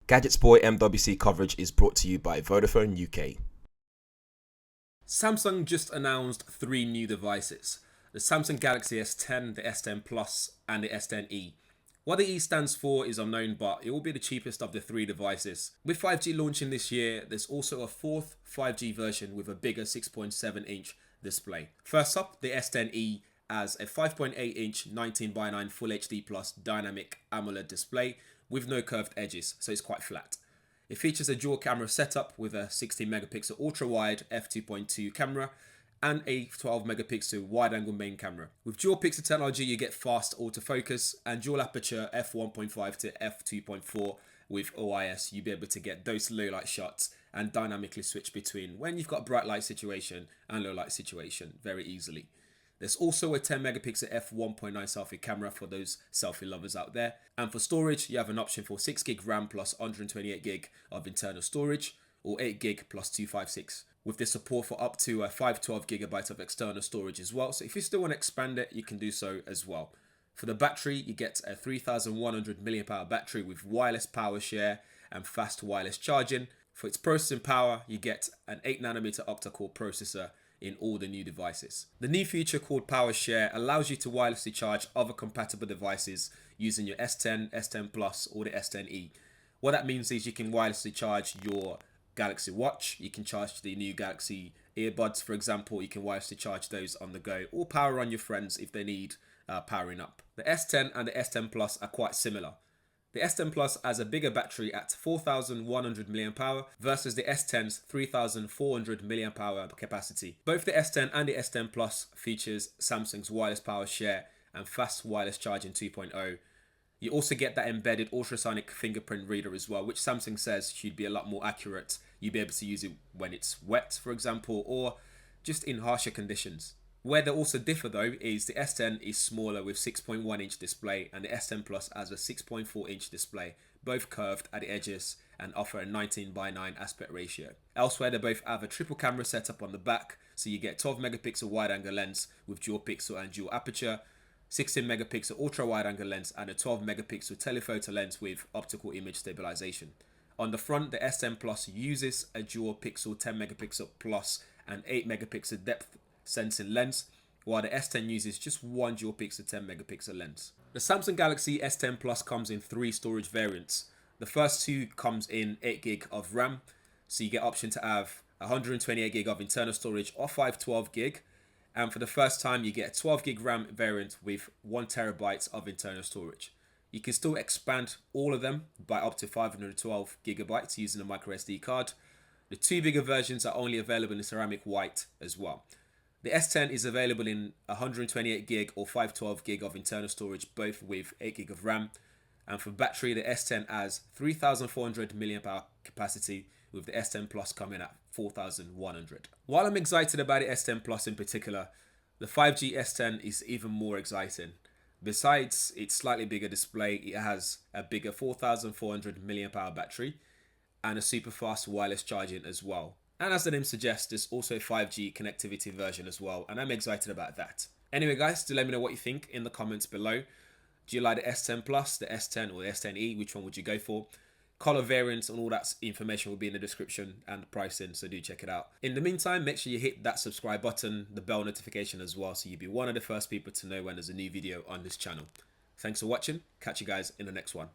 Gadgets Boy MWC coverage is brought to you by Vodafone UK. Samsung just announced 3 new devices: the Samsung Galaxy S10, the S10 Plus, and the S10e. What the E stands for is unknown, but it will be the cheapest of the 3 devices. With 5G launching this year, there's also a 4th 5G version with a bigger 6.7-inch display. First up, the S10e as a 5.8-inch 19:9 Full HD Plus Dynamic AMOLED display with no curved edges, so it's quite flat. It features a dual camera setup with a 16 megapixel ultra-wide f2.2 camera and a 12 megapixel wide-angle main camera. With dual pixel technology, you get fast autofocus and dual aperture f1.5 to f2.4 with OIS. You'll be able to get those low light shots and dynamically switch between when you've got bright light situation and low light situation very easily. There's also a 10 megapixel f1.9 selfie camera for those selfie lovers out there. And for storage, you have an option for 6 gig RAM plus 128 gig of internal storage, or 8 gig plus 256, with the support for up to 512 gigabytes of external storage as well. So if you still want to expand it, you can do so as well. For the battery, you get a 3100 mAh battery with wireless PowerShare and fast wireless charging. For its processing power, you get an 8nm Octa-core processor in all the new devices. The new feature called PowerShare allows you to wirelessly charge other compatible devices using your S10, S10 Plus, or the S10e. What that means is you can wirelessly charge your Galaxy Watch, you can charge the new Galaxy earbuds, for example, you can wirelessly charge those on the go, or power on your friends if they need powering up. The S10 and the S10 Plus are quite similar. The S10 Plus has a bigger battery at 4100 mAh versus the S10's 3400 mAh capacity. Both the S10 and the S10 Plus features Samsung's wireless PowerShare and fast wireless charging 2.0. You also get that embedded ultrasonic fingerprint reader as well, which Samsung says should be a lot more accurate. You'll be able to use it when it's wet, for example, or just in harsher conditions. Where they also differ though is the S10 is smaller with 6.1-inch display and the S10 Plus has a 6.4-inch display, both curved at the edges and offer a 19:9 aspect ratio. Elsewhere, they both have a triple camera setup on the back, so you get 12 megapixel wide angle lens with dual pixel and dual aperture, 16 megapixel ultra wide angle lens and a 12 megapixel telephoto lens with optical image stabilization. On the front, the S10 Plus uses a dual pixel 10 megapixel plus and 8 megapixel depth sensing lens, while the S10 uses just one dual pixel 10 megapixel lens. The Samsung Galaxy S10 Plus comes in 3 storage variants. The first 2 comes in 8 gig of RAM, so you get option to have 128 gig of internal storage or 512 gig. And for the first time, you get a 12 gig RAM variant with 1 terabyte of internal storage. You can still expand all of them by up to 512 gigabytes using a micro SD card. The 2 bigger versions are only available in ceramic white as well. The S10 is available in 128 gig or 512 gig of internal storage, both with 8 gig of RAM. And for battery, the S10 has 3400 mAh capacity, with the S10 Plus coming at 4100. While I'm excited about the S10 Plus in particular, the 5G S10 is even more exciting. Besides its slightly bigger display, it has a bigger 4400 mAh battery and a super fast wireless charging as well. And as the name suggests, there's also a 5G connectivity version as well, and I'm excited about that. Anyway guys, do let me know what you think in the comments below. Do you like the S10 Plus, the S10 or the S10e? Which one would you go for? Color variants and all that information will be in the description and the pricing, so do check it out. In the meantime, make sure you hit that subscribe button, the bell notification as well, so you'll be one of the first people to know when there's a new video on this channel. Thanks for watching. Catch you guys in the next one.